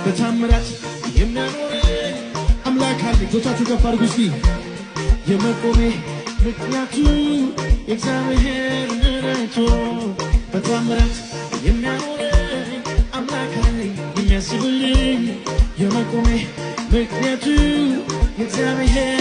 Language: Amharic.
በታምራት የሚያኖረኝ አምላክ አለ ጆታችሁ ከፍ አድርጉ እስኪ የመቆሜ ምክንያቱ የእግዚአብሔር ምሕረቱ በታምራት የሚያኖረኝ አምላክ አለ የሚያስብልኝ የመቆሜ ምክንያቱ የእግዚአብሔር